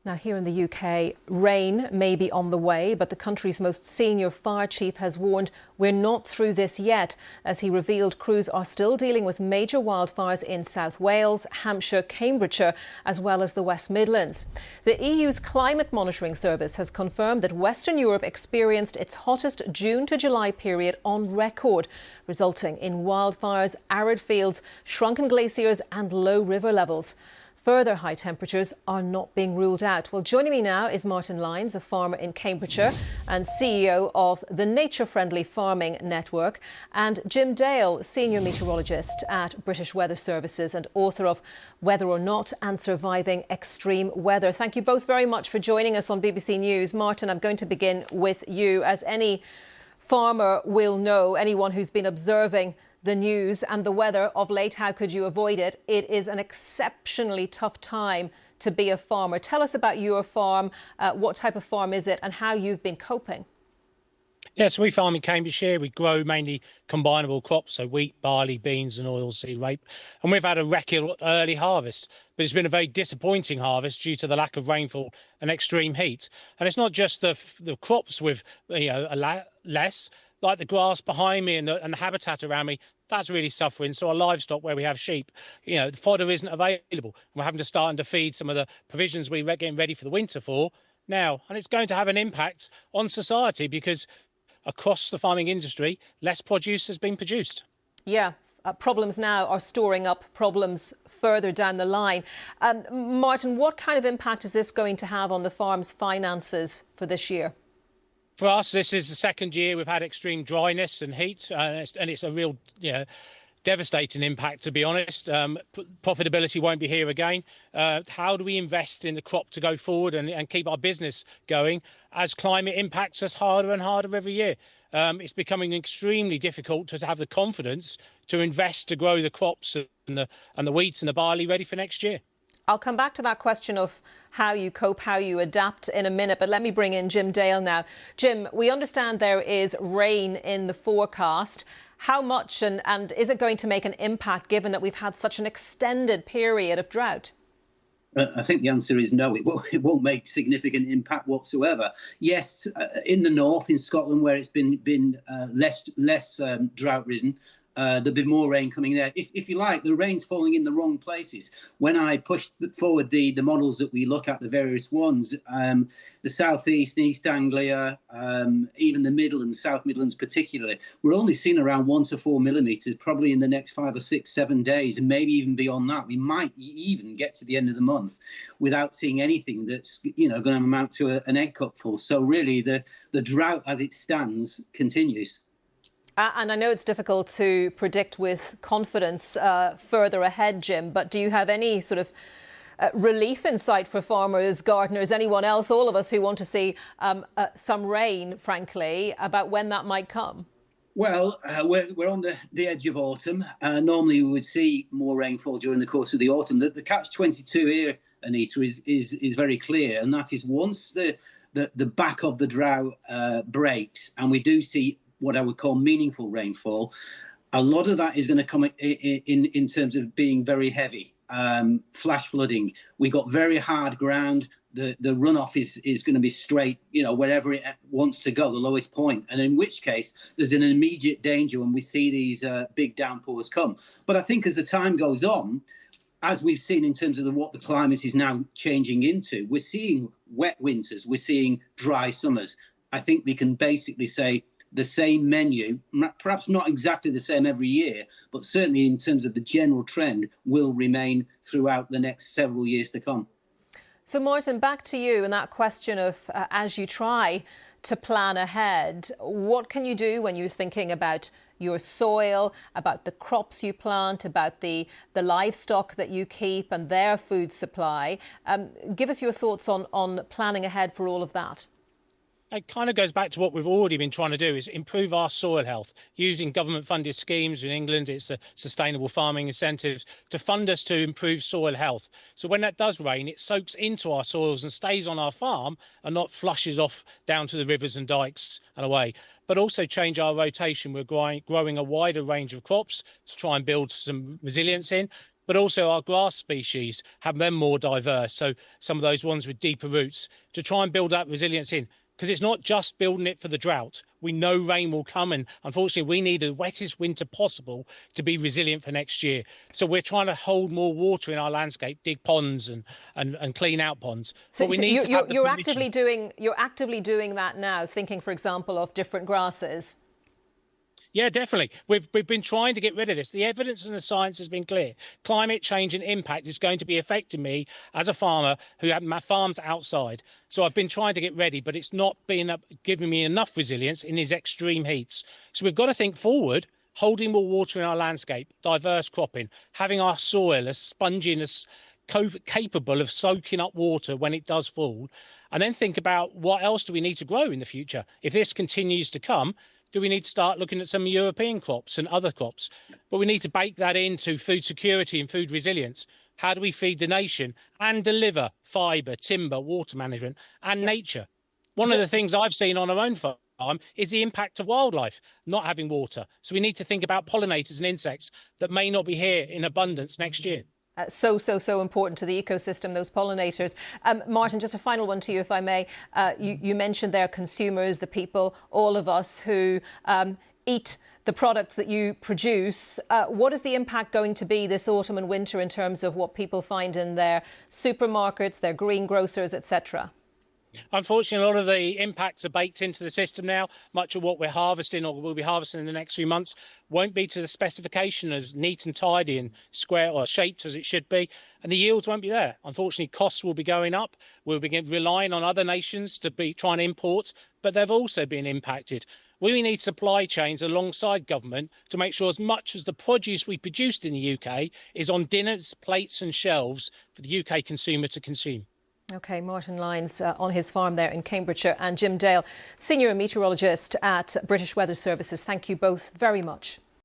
Now, here in the UK, rain may be on the way, but the country's most senior fire chief has warned we're not through this yet, as he revealed crews are still dealing with major wildfires in South Wales, Hampshire, Cambridgeshire, as well as the West Midlands. The EU's Climate Monitoring Service has confirmed that Western Europe experienced its hottest June to July period on record, resulting in wildfires, arid fields, shrunken glaciers and low river levels. Further high temperatures are not being ruled out. Well, joining me now is Martin Lyons, a farmer in Cambridgeshire and CEO of the Nature Friendly Farming Network, and Jim Dale, senior meteorologist at British Weather Services and author of Whether or Not and Surviving Extreme Weather. Thank you both very much for joining us on BBC News. Martin, I'm going to begin with you. As any farmer will know, anyone who's been observing the news and the weather of late, how could you avoid it? It is an exceptionally tough time to be a farmer. Tell us about your farm, what type of farm is it and how you've been coping? Yes, we farm in Cambridgeshire. We grow mainly combinable crops, so wheat, barley, beans and oilseed rape. And we've had a record early harvest, but it's been a very disappointing harvest due to the lack of rainfall and extreme heat. And it's not just the crops with less, like the grass behind me and the habitat around me, that's really suffering. So our livestock, where we have sheep, the fodder isn't available. We're having to start to feed some of the provisions we're getting ready for the winter for now. And it's going to have an impact on society because across the farming industry, less produce has been produced. Yeah. Problems now are storing up problems further down the line. Martin, what kind of impact is this going to have on the farm's finances for this year? For us, this is the second year we've had extreme dryness and heat, and it's a real, devastating impact, to be honest. Profitability won't be here again. How do we invest in the crop to go forward and keep our business going as climate impacts us harder and harder every year? It's becoming extremely difficult to have the confidence to invest to grow the crops and the wheat and the barley ready for next year. I'll come back to that question of how you cope, how you adapt in a minute, but let me bring in Jim Dale now. Jim, we understand there is rain in the forecast. How much and is it going to make an impact given that we've had such an extended period of drought? I think the answer is no, it won't make significant impact whatsoever. Yes, in the north, in Scotland, where it's been less drought-ridden, there'll be more rain coming there. If you like, the rain's falling in the wrong places. When I pushed forward the models that we look at, the various ones, the southeast, East Anglia, even the Midlands, South Midlands particularly, we're only seeing around 1 to 4 millimetres, probably in the next 5 or 6, 7 days, and maybe even beyond that. We might even get to the end of the month without seeing anything that's going to amount to an egg cupful. So really, the drought as it stands continues. And I know it's difficult to predict with confidence further ahead, Jim, but do you have any sort of relief in sight for farmers, gardeners, anyone else, all of us who want to see some rain, frankly, about when that might come? Well, we're on the edge of autumn. Normally we would see more rainfall during the course of the autumn. The catch-22 here, Anita, is very clear, and that is once the back of the drought breaks and we do see what I would call meaningful rainfall, a lot of that is going to come in terms of being very heavy, flash flooding. We got very hard ground. The runoff is going to be straight, wherever it wants to go, the lowest point. And in which case, there's an immediate danger when we see these big downpours come. But I think as the time goes on, as we've seen in terms of what the climate is now changing into, we're seeing wet winters, we're seeing dry summers. I think we can basically say the same menu, perhaps not exactly the same every year, but certainly in terms of the general trend, will remain throughout the next several years to come. So, Martin, back to you and that question of as you try to plan ahead, what can you do when you're thinking about your soil, about the crops you plant, about the livestock that you keep and their food supply? Give us your thoughts on planning ahead for all of that. It kind of goes back to what we've already been trying to do, is improve our soil health using government-funded schemes. In England, it's the sustainable farming incentives to fund us to improve soil health. So when that does rain, it soaks into our soils and stays on our farm and not flushes off down to the rivers and dikes and away. But also change our rotation. We're growing a wider range of crops to try and build some resilience in. but also our grass species, have them more diverse. So some of those ones with deeper roots, to try and build that resilience in. Because it's not just building it for the drought. We know rain will come, and unfortunately we need the wettest winter possible to be resilient for next year. So we're trying to hold more water in our landscape, dig ponds and clean out ponds. So, but we need to have the you're actively doing that now, thinking, for example, of different grasses. Yeah, definitely. We've been trying to get rid of this. The evidence and the science has been clear. Climate change and impact is going to be affecting me as a farmer who have my farms outside. So I've been trying to get ready, but it's not been giving me enough resilience in these extreme heats. So we've got to think forward, holding more water in our landscape, diverse cropping, having our soil as spongy and as capable of soaking up water when it does fall, and then think about what else do we need to grow in the future. If this continues to come, do we need to start looking at some European crops and other crops? But we need to bake that into food security and food resilience. How do we feed the nation and deliver fibre, timber, water management and nature? One of the things I've seen on our own farm is the impact of wildlife not having water. So we need to think about pollinators and insects that may not be here in abundance next year. So important to the ecosystem, those pollinators. Martin, just a final one to you, if I may. You mentioned there consumers, the people, all of us who eat the products that you produce. What is the impact going to be this autumn and winter in terms of what people find in their supermarkets, their greengrocers, etc.? Unfortunately, a lot of the impacts are baked into the system now. Much of what we're harvesting or will be harvesting in the next few months won't be to the specification as neat and tidy and square or shaped as it should be. And the yields won't be there. Unfortunately, costs will be going up. We'll be relying on other nations to be trying to import, but they've also been impacted. We need supply chains alongside government to make sure as much as the produce we produced in the UK is on dinners, plates and shelves for the UK consumer to consume. OK, Martin Lyons on his farm there in Cambridgeshire, and Jim Dale, Senior Meteorologist at British Weather Services. Thank you both very much.